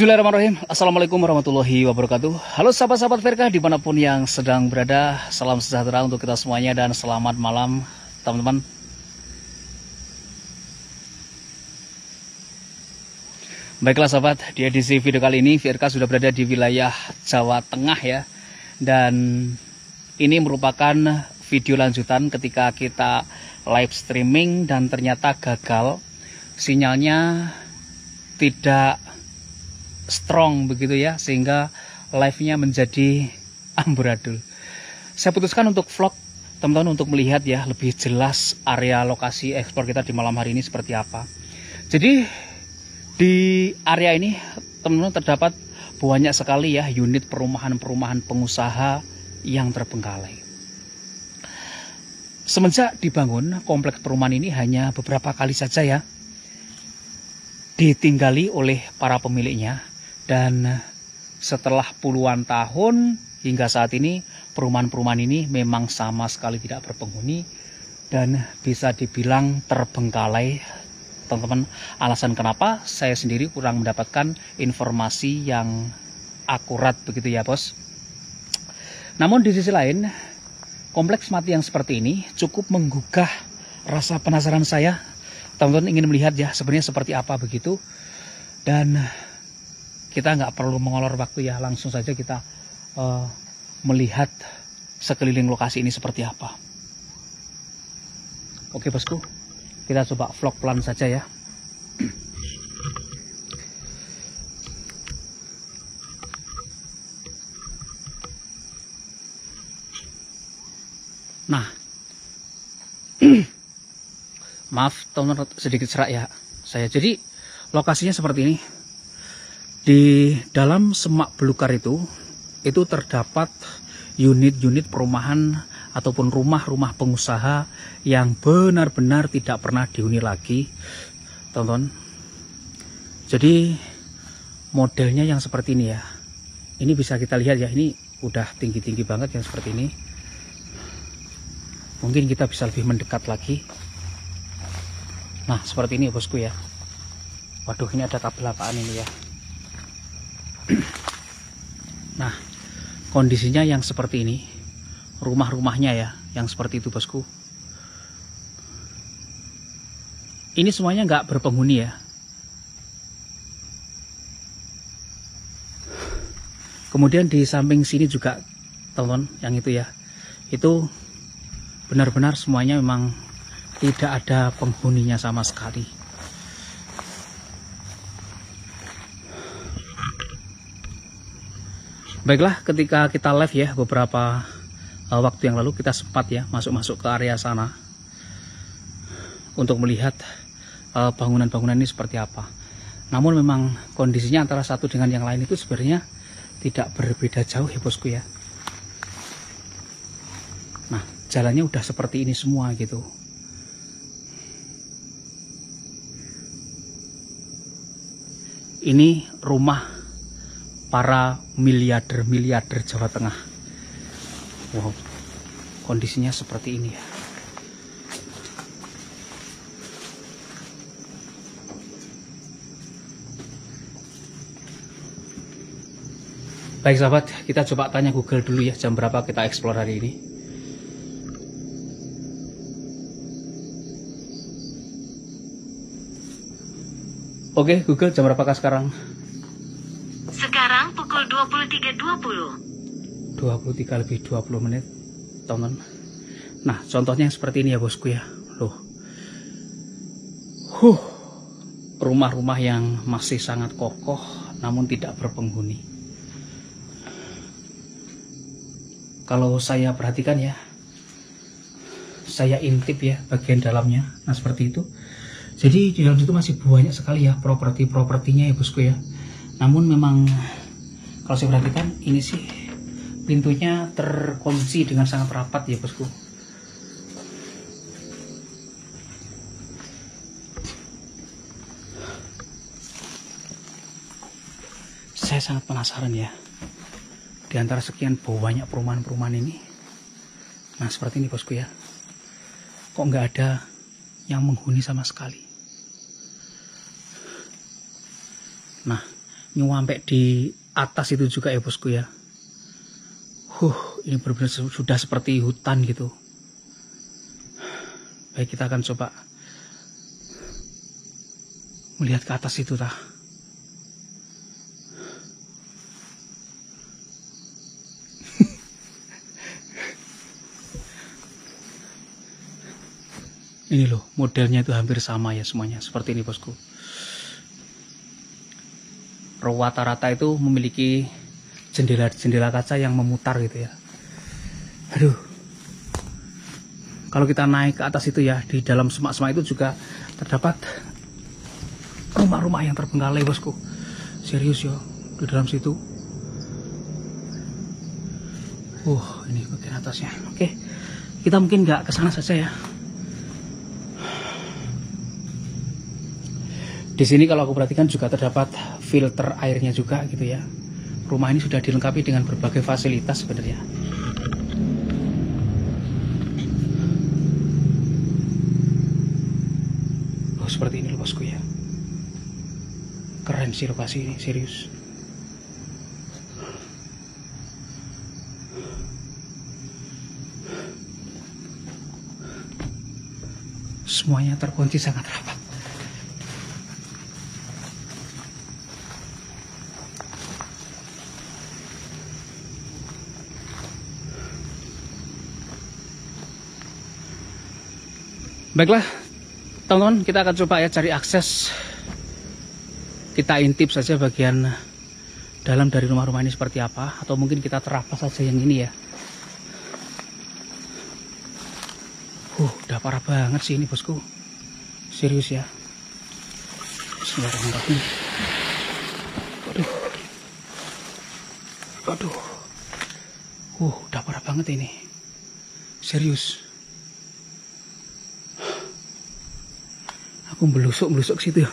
Bismillahirrahmanirrahim. Assalamualaikum warahmatullahi wabarakatuh. Halo sahabat-sahabat Verka dimanapun yang sedang berada. Salam sejahtera untuk kita semuanya dan selamat malam teman-teman. Baiklah sahabat, di edisi video kali ini Verka sudah berada di wilayah Jawa Tengah ya. Dan ini merupakan video lanjutan ketika kita live streaming dan ternyata gagal. Sinyalnya tidak strong begitu ya, sehingga live-nya menjadi amburadul. Saya putuskan untuk vlog teman-teman untuk melihat ya lebih jelas area lokasi ekspor kita di malam hari ini seperti apa. Jadi di area ini teman-teman terdapat banyak sekali ya unit perumahan-perumahan pengusaha yang terbengkalai. Semenjak dibangun, kompleks perumahan ini hanya beberapa kali saja ya ditinggali oleh para pemiliknya. Dan setelah puluhan tahun hingga saat ini perumahan-perumahan ini memang sama sekali tidak berpenghuni dan bisa dibilang terbengkalai. Teman-teman, alasan kenapa saya sendiri kurang mendapatkan informasi yang akurat begitu ya bos. Namun di sisi lain, kompleks mati yang seperti ini cukup menggugah rasa penasaran saya. Teman-teman ingin melihat ya sebenarnya seperti apa begitu. Dan kita nggak perlu mengolor waktu ya, langsung saja kita melihat sekeliling lokasi ini seperti apa. Oke bosku, kita coba vlog pelan saja ya. Nah, maaf teman-teman sedikit serak ya saya. Jadi lokasinya seperti ini. Di dalam semak belukar itu terdapat unit-unit perumahan ataupun rumah-rumah pengusaha yang benar-benar tidak pernah dihuni lagi, teman-teman. Jadi modelnya yang seperti ini ya. Ini bisa kita lihat ya, ini udah tinggi-tinggi banget yang seperti ini. Mungkin kita bisa lebih mendekat lagi. Nah, seperti ini bosku ya. Waduh, ini ada kabel apaan ini ya. Nah, kondisinya yang seperti ini, rumah-rumahnya ya, yang seperti itu bosku. Ini semuanya nggak berpenghuni ya. Kemudian di samping sini juga, teman-teman, yang itu ya, itu benar-benar semuanya memang tidak ada penghuninya sama sekali. Baiklah, ketika kita live ya beberapa waktu yang lalu kita sempat ya masuk ke area sana untuk melihat bangunan-bangunan ini seperti apa. Namun memang kondisinya antara satu dengan yang lain itu sebenarnya tidak berbeda jauh ya bosku ya. Nah, jalannya udah seperti ini semua gitu. Ini rumah para miliarder Jawa Tengah. Wow, kondisinya seperti ini ya. Baik sahabat, kita coba tanya Google dulu ya, jam berapa kita explore hari ini. Oke Google, jam berapakah sekarang? Sekarang pukul 23.20. 23 lebih 20 menit, teman-teman. Nah, contohnya seperti ini ya bosku ya. Loh. Rumah-rumah yang masih sangat kokoh namun tidak berpenghuni. Kalau saya perhatikan ya, saya intip ya bagian dalamnya. Nah, seperti itu. Jadi di dalam itu masih banyak sekali ya properti-propertinya ya bosku ya. Namun memang kalau saya perhatikan ini sih pintunya terkunci dengan sangat rapat ya bosku. Saya sangat penasaran ya, di antara sekian banyak perumahan-perumahan ini. Nah seperti ini bosku ya, kok nggak ada yang menghuni sama sekali. Nah nyampe di atas itu juga ya bosku ya. Ini benar-benar sudah seperti hutan gitu. Baik, kita akan coba melihat ke atas itu tah. Ini loh, modelnya itu hampir sama ya semuanya, seperti ini bosku. Rata-rata itu memiliki jendela kaca yang memutar gitu ya. Aduh, kalau kita naik ke atas itu ya, di dalam semak-semak itu juga terdapat rumah-rumah yang terbengkalai bosku. Serius ya, di dalam situ. Ini bagian atasnya. Oke, kita mungkin nggak ke sana saja ya. Di sini kalau aku perhatikan juga terdapat filter airnya juga gitu ya. Rumah ini sudah dilengkapi dengan berbagai fasilitas sebenarnya. Seperti ini loh bosku ya. Keren sih lokasi ini, serius. Semuanya terkunci sangat rapat. Baiklah teman-teman, kita akan coba ya cari akses. Kita intip saja bagian dalam dari rumah-rumah ini seperti apa, atau mungkin kita terabas saja yang ini ya. Udah parah banget sih ini bosku, serius ya. Bismillahirrahmanirrahim. Aduh, udah parah banget ini, serius. Aku belusuk ke situ ya.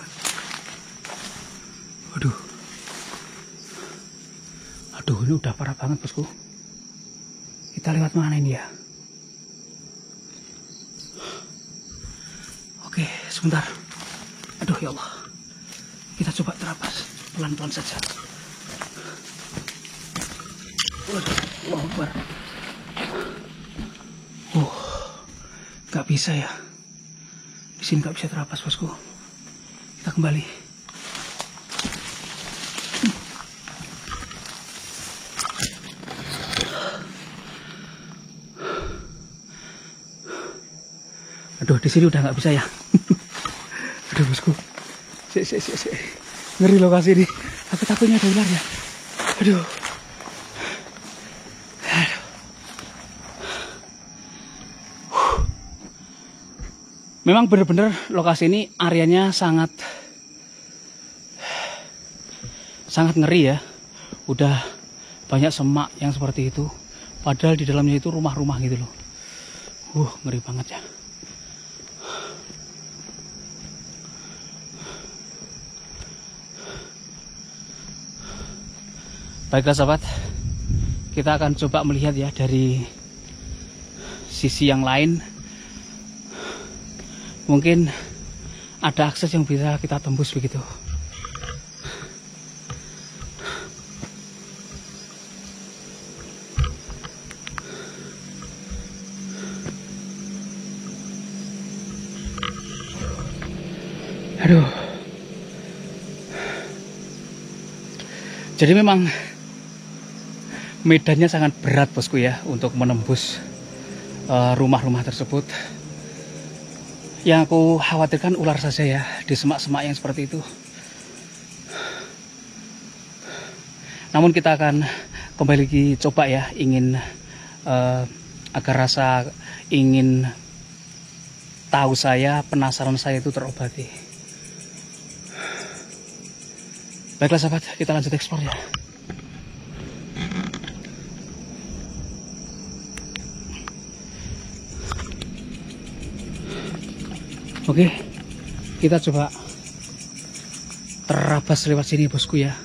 Aduh, ini udah parah banget bosku. Kita lewat mana ini ya? Oke, sebentar. Aduh ya Allah. Kita coba terabas pelan-pelan saja. Allahu Akbar. Gak bisa ya. Di sini nggak bisa terabas bosku. Kita kembali. Aduh, di sini udah nggak bisa ya. Aduh bosku. Ngeri lokasi ini. Aku takutnya ada ular ya. Aduh. Memang benar-benar lokasi ini areanya sangat ngeri ya. Udah banyak semak yang seperti itu. Padahal di dalamnya itu rumah-rumah gitu loh. Ngeri banget ya. Baiklah sahabat, kita akan coba melihat ya dari sisi yang lain. Mungkin ada akses yang bisa kita tembus begitu. Aduh. Jadi memang medannya sangat berat bosku ya untuk menembus rumah-rumah tersebut. Yang aku khawatirkan ular saja ya di semak-semak yang seperti itu. Namun kita akan kembali lagi coba ya, ingin agar rasa ingin tahu saya, penasaran saya itu terobati. Baiklah sahabat, kita lanjut eksplor ya. Oke, kita coba terabas lewat sini bosku ya.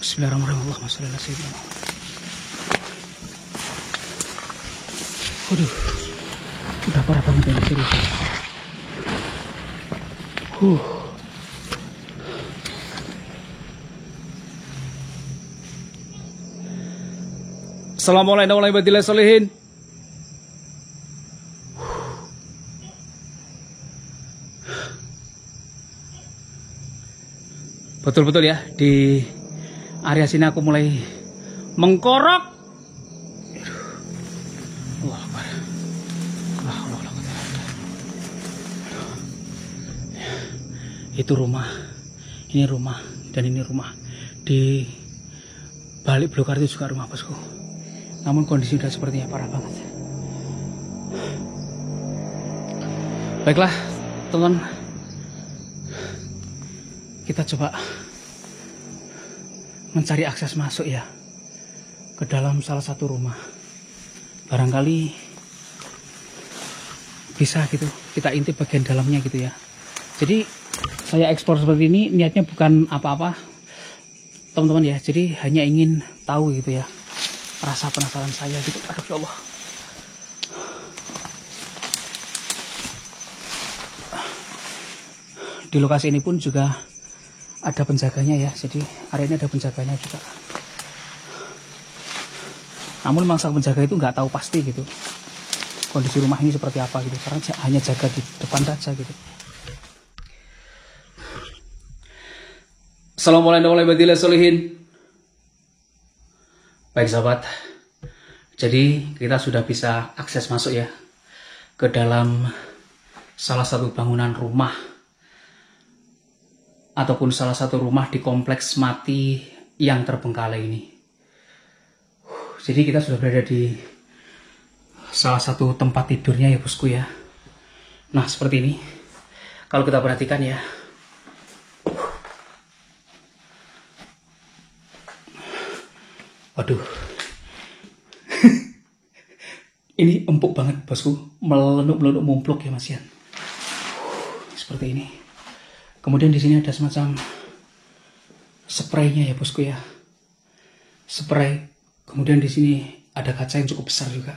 Bismillahirrahmanirrahim. Allahumma sholli ala sayyidina. Waduh, udah parah banget ini serius. Assalamualaikum warahmatullahi wabarakatuh. Betul-betul ya, di area sini aku mulai mengkorok. Allah Akbar. Allah. Itu rumah, ini rumah, dan ini rumah. Di balik blokar itu juga rumah bosku. Namun kondisi udah sepertinya parah banget. Baiklah, teman-teman. Kita coba mencari akses masuk ya ke dalam salah satu rumah. Barangkali bisa gitu kita intip bagian dalamnya gitu ya. Jadi saya ekspor seperti ini niatnya bukan apa-apa teman-teman ya. Jadi hanya ingin tahu gitu ya, rasa penasaran saya gitu. Aduh ya Allah. Di lokasi ini pun juga ada penjaganya ya, jadi area ini ada penjaganya juga. Namun memang sang penjaga itu nggak tahu pasti gitu kondisi rumah ini seperti apa gitu, karena hanya jaga di depan saja gitu. Assalamualaikum warahmatullahi wabarakatuh. Baik sahabat, jadi kita sudah bisa akses masuk ya ke dalam salah satu bangunan rumah ataupun salah satu rumah di kompleks Mati yang terbengkalai ini. Jadi kita sudah berada di salah satu tempat tidurnya ya bosku ya. Nah seperti ini. Kalau kita perhatikan ya. Waduh. Ini empuk banget bosku. Melenuk-melenuk mumpluk ya Mas Yan. Seperti ini. Kemudian di sini ada semacam spraynya ya bosku ya, spray. Kemudian di sini ada kaca yang cukup besar juga.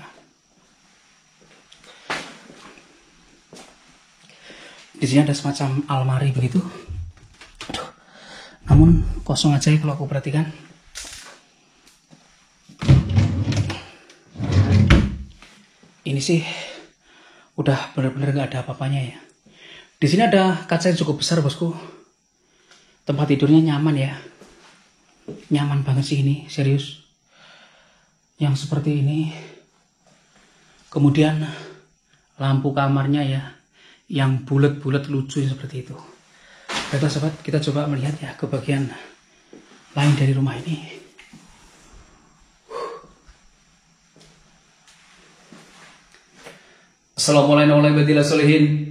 Di sini ada semacam almari begitu. Aduh. Namun kosong aja ya kalau aku perhatikan. Ini sih udah benar-benar nggak ada apa-apanya ya. Di sini ada kaca yang cukup besar bosku. Tempat tidurnya nyaman ya. Nyaman banget sih ini, serius. Yang seperti ini. Kemudian lampu kamarnya ya, yang bulat-bulat lucu seperti itu. Baiklah sahabat, kita coba melihat ya ke bagian lain dari rumah ini. Assalamualaikum warahmatullahi wabarakatuh.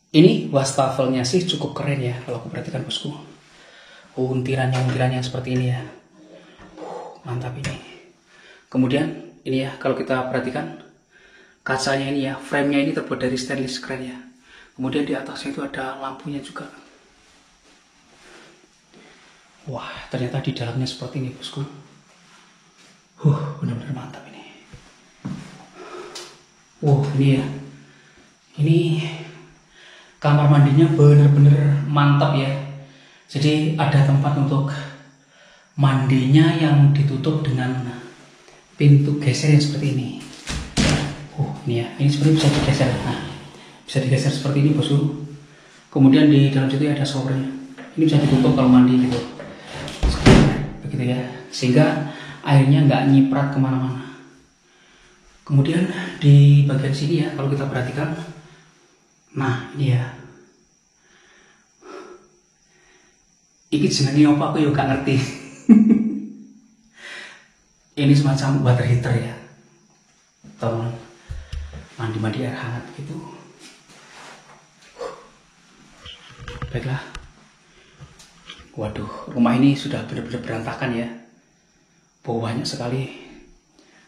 Ini wastafelnya sih cukup keren ya kalau aku perhatikan bosku. Untirannya seperti ini ya. Mantap ini. Kemudian ini ya kalau kita perhatikan kacanya ini ya, frame-nya ini terbuat dari stainless keren ya. Kemudian di atasnya itu ada lampunya juga. Wah, ternyata di dalamnya seperti ini bosku. Benar-benar mantap ini. Ini ya. Ini kamar mandinya benar-benar mantap ya. Jadi ada tempat untuk mandinya yang ditutup dengan pintu geser yang seperti ini. Ini ya, ini seperti bisa digeser. Nah, bisa digeser seperti ini bosku. Kemudian di dalam situ ada showernya. Ini bisa ditutup kalau mandi gitu. Begitu ya, sehingga airnya nggak nyiprat kemana-mana. Kemudian di bagian sini ya, kalau kita perhatikan, nah ini ya, ini jenenge apa aku juga ngerti. Ini semacam water heater ya, teman, mandi air hangat gitu. Baiklah. Waduh, rumah ini sudah benar-benar berantakan ya. Bau banyak sekali.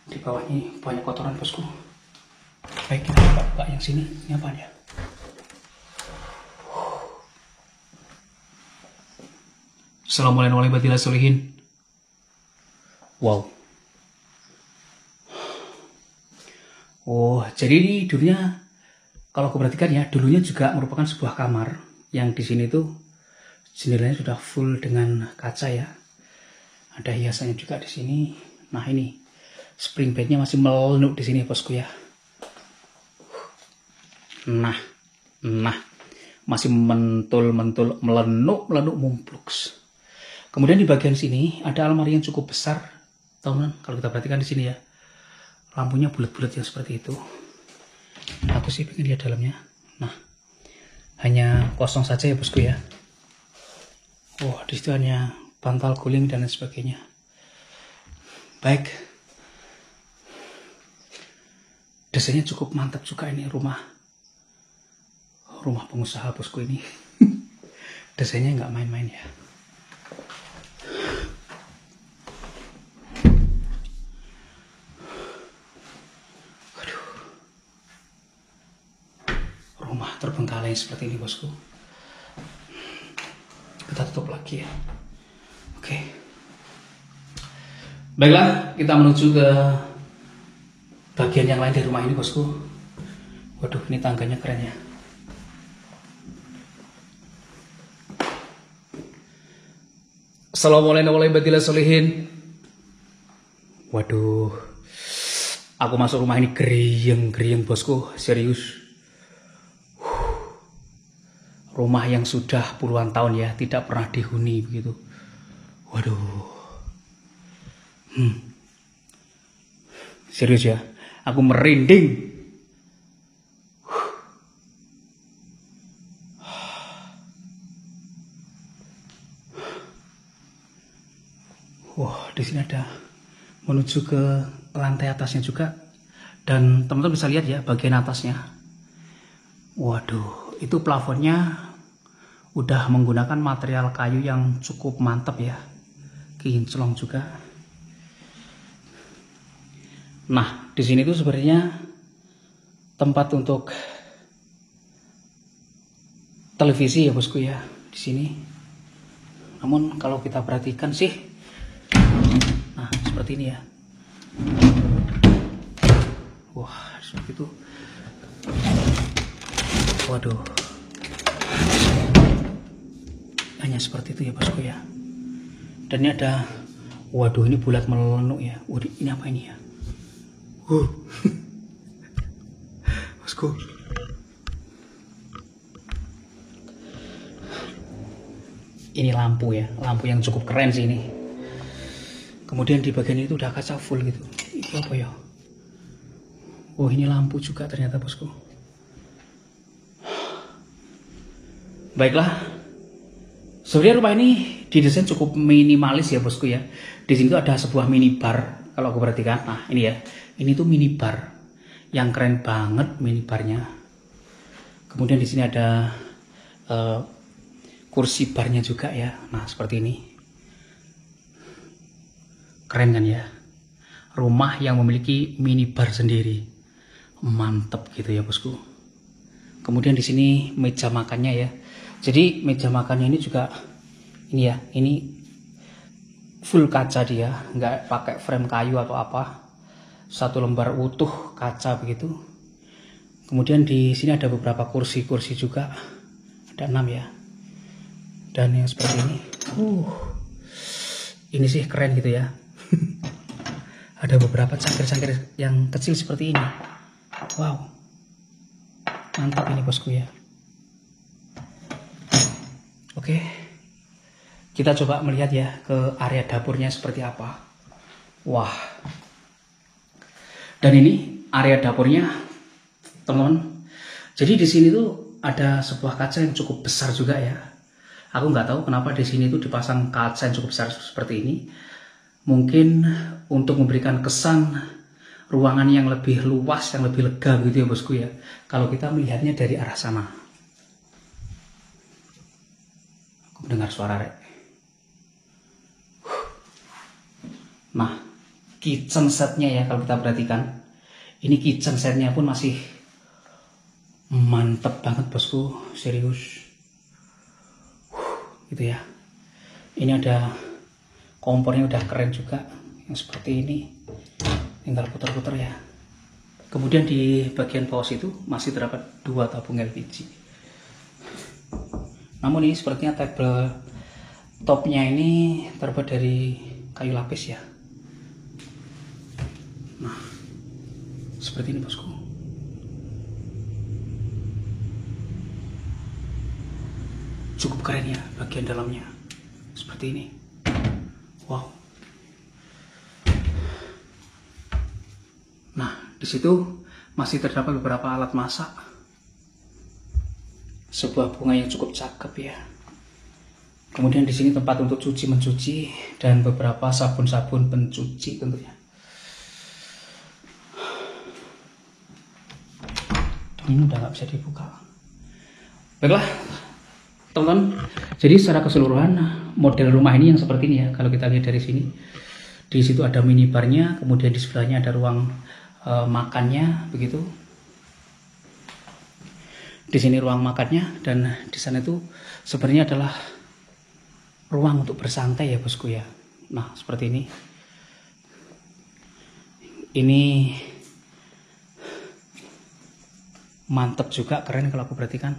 Di bawah ini banyak kotoran bosku. Baik, kita buka yang sini. Ini apa ya? Assalamualaikum warahmatullahi wabarakatuh. Wow. Jadi ini dulunya, kalau aku perhatikan ya, dulunya juga merupakan sebuah kamar yang di sini tuh Jendelanya sudah full dengan kaca ya. Ada hiasannya juga di sini. Nah ini spring bednya masih melenuk di sini bosku ya. Nah masih mentul-mentul melenuk mumplux. Kemudian di bagian sini ada almari yang cukup besar, teman-teman. Kalau kita perhatikan di sini ya, lampunya bulat-bulat yang seperti itu. Aku sih pengen lihat dalamnya. Nah, hanya kosong saja ya bosku ya. Oh, di situ hanya bantal guling dan lain sebagainya. Baik. Desainnya cukup mantap juga ini rumah pengusaha bosku ini. Desainnya nggak main-main ya. Aduh. Rumah terbengkalai seperti ini bosku. Kita tutup lagi ya. Oke. Baiklah, kita menuju ke bagian yang lain dari rumah ini bosku. Waduh, ini tangganya keren ya. Assalamualaikum warahmatullahi wabarakatuh. Waduh, aku masuk rumah ini gerieng bosku, serius. Rumah yang sudah puluhan tahun ya, tidak pernah dihuni begitu. Waduh, serius ya, aku merinding. Wah, di sini ada menuju ke lantai atasnya juga. Dan teman-teman bisa lihat ya bagian atasnya. Waduh, itu plafonnya udah menggunakan material kayu yang cukup mantap ya. Kinclong juga. Nah, di sini tuh sebenarnya tempat untuk televisi ya bosku ya, di sini. Namun kalau kita perhatikan sih, nah seperti ini ya. Wah, seperti itu. Waduh, hanya seperti itu ya bosku ya. Dan ini ada, waduh ini bulat melenuk ya. Waduh, ini apa ini ya? Bosku, ini lampu ya, lampu yang cukup keren sih ini. Kemudian di bagian itu udah kaca full gitu. Itu apa ya? Oh, ini lampu juga ternyata bosku. Baiklah. Sebenarnya rumah ini didesain cukup minimalis ya bosku ya. Di sini tuh ada sebuah minibar. Kalau aku perhatikan, nah ini ya. Ini tuh minibar. Yang keren banget minibarnya. Kemudian di sini ada kursi barnya juga ya. Nah, seperti ini. Keren kan ya, rumah yang memiliki minibar sendiri, mantep gitu ya bosku. Kemudian di sini meja makannya ya. Jadi meja makannya ini juga ini ya, ini full kaca dia, nggak pakai frame kayu atau apa, satu lembar utuh kaca begitu. Kemudian di sini ada beberapa kursi-kursi juga, ada 6 ya. Dan yang seperti ini sih keren gitu ya. Ada beberapa cangkir-cangkir yang kecil seperti ini. Wow, mantap ini bosku ya. Oke, kita coba melihat ya ke area dapurnya seperti apa. Wah, dan ini area dapurnya teman-teman. Jadi di sini tuh ada sebuah kaca yang cukup besar juga ya. Aku nggak tahu kenapa di sini tuh dipasang kaca yang cukup besar seperti ini. Mungkin untuk memberikan kesan ruangan yang lebih luas, yang lebih lega gitu ya bosku ya. Kalau kita melihatnya dari arah sana. Aku mendengar suara rek. Nah, kitchen setnya ya kalau kita perhatikan. Ini kitchen setnya pun masih mantep banget bosku, serius. Gitu ya. Ini ada kompornya udah keren juga yang seperti ini, tinggal putar-putar ya. Kemudian di bagian bawah itu masih terdapat 2 tabung LPG. Namun ini sepertinya tabletopnya ini terbuat dari kayu lapis ya. Nah, seperti ini bosku. Cukup keren ya bagian dalamnya. Seperti ini. Wow. Nah, di situ masih terdapat beberapa alat masak. Sebuah bunga yang cukup cakep ya. Kemudian di sini tempat untuk cuci mencuci dan beberapa sabun-sabun pencuci tentunya. Dan ini udah nggak bisa dibuka. Baiklah, teman-teman. Jadi secara keseluruhan model rumah ini yang seperti ini ya. Kalau kita lihat dari sini, di situ ada minibarnya, kemudian di sebelahnya ada ruang makannya, begitu. Di sini ruang makannya, dan di sana itu sebenarnya adalah ruang untuk bersantai ya bosku ya. Nah seperti ini. Ini mantep juga, keren kalau aku perhatikan.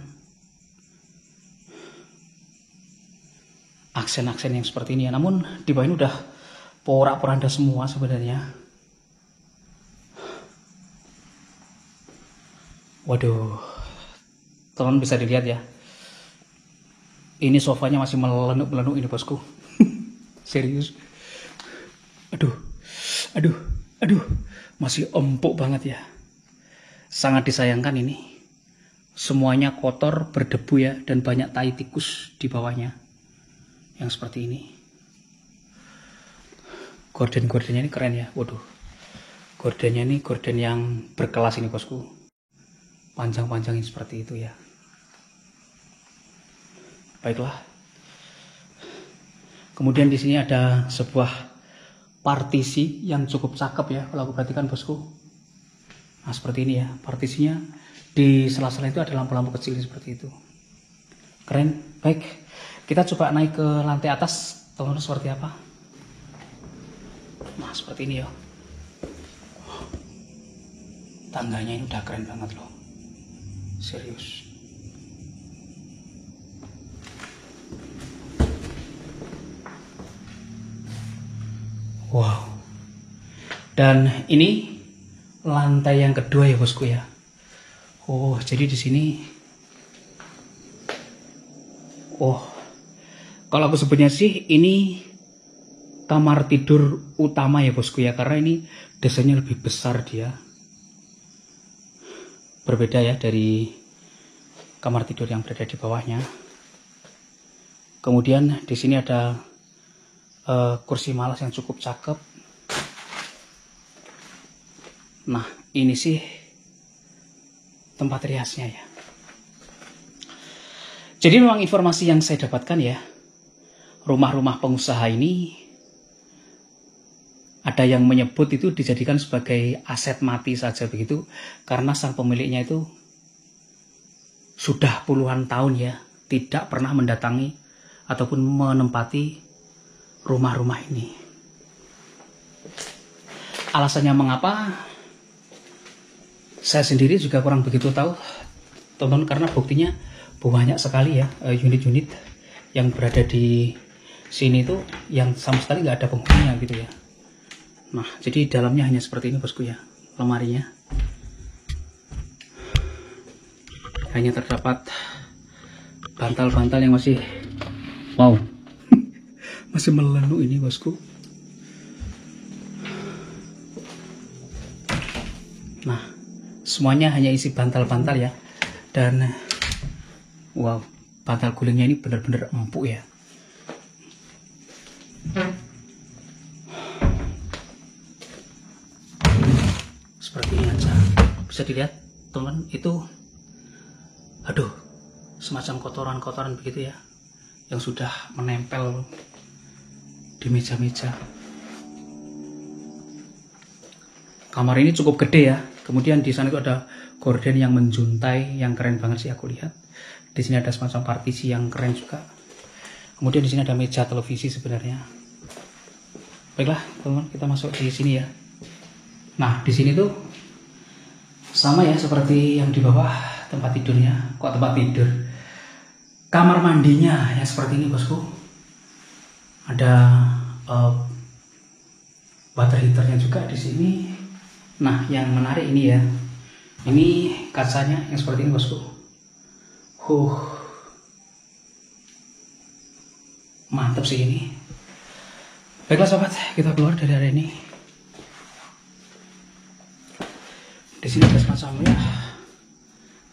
Aksen-aksen yang seperti ini ya. Namun di bawah ini udah porak-poranda semua sebenarnya. Waduh, teman bisa dilihat ya. Ini sofanya masih melenuk-melenuk ini bosku. Serius. Aduh, masih empuk banget ya. Sangat disayangkan ini. Semuanya kotor, berdebu ya, dan banyak tai tikus di bawahnya. Yang seperti ini. Gorden-gordennya ini keren ya. Waduh. Gordennya ini gorden yang berkelas ini bosku. Panjang-panjangin seperti itu ya. Baiklah. Kemudian di sini ada sebuah partisi yang cukup cakep ya kalau aku perhatikan bosku. Nah seperti ini ya, partisinya di sela-sela itu ada lampu-lampu kecil seperti itu. Keren. Baik, kita coba naik ke lantai atas, teman-teman, seperti apa. Nah seperti ini ya. Tangganya ini udah keren banget loh. Serius. Wow. Dan ini lantai yang kedua ya bosku ya. Oh, jadi di sini. Oh. Kalau aku sebutnya sih ini kamar tidur utama ya bosku ya, karena ini desainnya lebih besar dia. Berbeda ya dari kamar tidur yang berada di bawahnya. Kemudian di sini ada kursi malas yang cukup cakep. Nah ini sih tempat riasnya ya. Jadi memang informasi yang saya dapatkan ya, rumah-rumah pengusaha ini ada yang menyebut itu dijadikan sebagai aset mati saja begitu, karena sang pemiliknya itu sudah puluhan tahun ya tidak pernah mendatangi ataupun menempati rumah-rumah ini. Alasannya mengapa saya sendiri juga kurang begitu tahu, teman-teman, karena buktinya banyak sekali ya unit-unit yang berada di sini itu yang sama sekali nggak ada penghuninya gitu ya. Nah, jadi dalamnya hanya seperti ini bosku ya, lemarinya. Hanya terdapat bantal-bantal yang masih, wow, masih melenuk ini bosku. Nah, semuanya hanya isi bantal-bantal ya. Dan, wow, bantal gulingnya ini benar-benar empuk ya. Seperti ini aja, bisa dilihat teman, itu aduh semacam kotoran-kotoran begitu ya yang sudah menempel di meja-meja. Kamar ini cukup gede ya. Kemudian di sana itu ada gorden yang menjuntai yang keren banget sih aku lihat. Di sini ada semacam partisi yang keren juga. Kemudian di sini ada meja televisi sebenarnya. Baiklah teman-teman, kita masuk di sini ya. Nah, di sini tuh sama ya seperti yang di bawah tempat tidurnya. Kok tempat tidur? kamar mandinya yang seperti ini bosku. Ada water heaternya juga di sini. Nah, yang menarik ini ya, ini kacanya yang seperti ini bosku. Mantap sih ini. Baiklah sobat, kita keluar dari area ini. Di sini ada semacam ya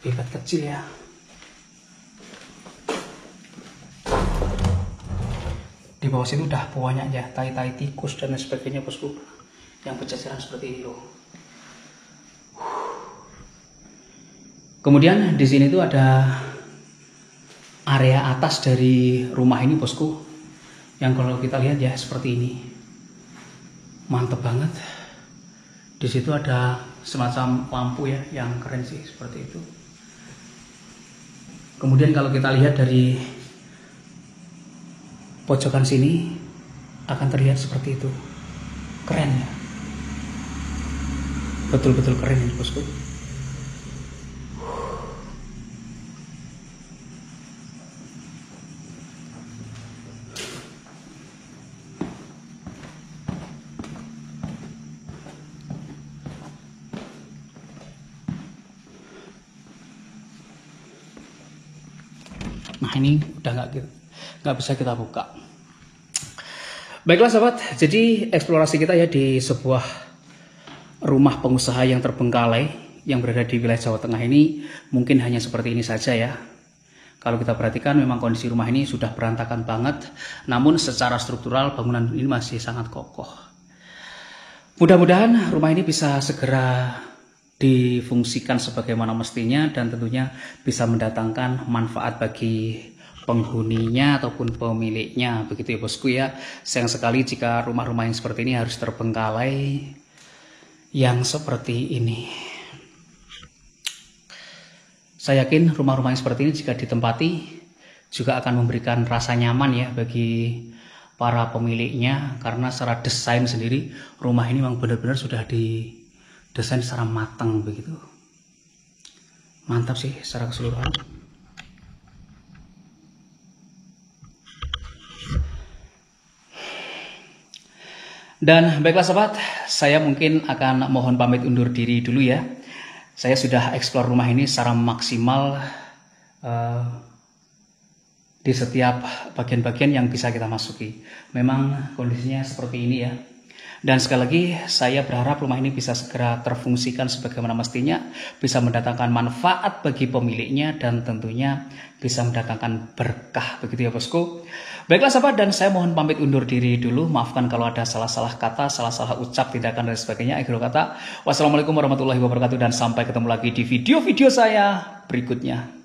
bibat kecil ya. Di bawah situ udah banyak ya tai-tai tikus dan lain sebagainya bosku, yang berceceran seperti ini loh. Kemudian di sini tuh ada area atas dari rumah ini bosku, yang kalau kita lihat ya seperti ini, mantep banget. Di situ ada semacam lampu ya, yang keren sih seperti itu. Kemudian kalau kita lihat dari pojokan sini akan terlihat seperti itu, keren ya, betul-betul keren ini bosku. Nah ini udah nggak bisa kita buka. Baiklah sobat, jadi eksplorasi kita ya di sebuah rumah pengusaha yang terbengkalai yang berada di wilayah Jawa Tengah ini mungkin hanya seperti ini saja ya. Kalau kita perhatikan memang kondisi rumah ini sudah berantakan banget, namun secara struktural bangunan ini masih sangat kokoh. Mudah-mudahan rumah ini bisa segera difungsikan sebagaimana mestinya dan tentunya bisa mendatangkan manfaat bagi penghuninya ataupun pemiliknya, begitu ya bosku ya. Sayang sekali jika rumah-rumah yang seperti ini harus terbengkalai yang seperti ini. Saya yakin rumah-rumah yang seperti ini jika ditempati juga akan memberikan rasa nyaman ya bagi para pemiliknya, karena secara desain sendiri rumah ini memang benar-benar sudah didesain secara matang begitu. Mantap sih secara keseluruhan. Dan baiklah sobat, saya mungkin akan mohon pamit undur diri dulu ya. Saya sudah eksplor rumah ini secara maksimal di setiap bagian-bagian yang bisa kita masuki. Memang kondisinya seperti ini ya. Dan sekali lagi saya berharap rumah ini bisa segera terfungsikan sebagaimana mestinya, bisa mendatangkan manfaat bagi pemiliknya dan tentunya bisa mendatangkan berkah, begitu ya bosku. Baiklah sahabat, dan saya mohon pamit undur diri dulu. Maafkan kalau ada salah-salah kata, salah-salah ucap, tindakan dan sebagainya. Akhir kata, wassalamualaikum warahmatullahi wabarakatuh dan sampai ketemu lagi di video-video saya berikutnya.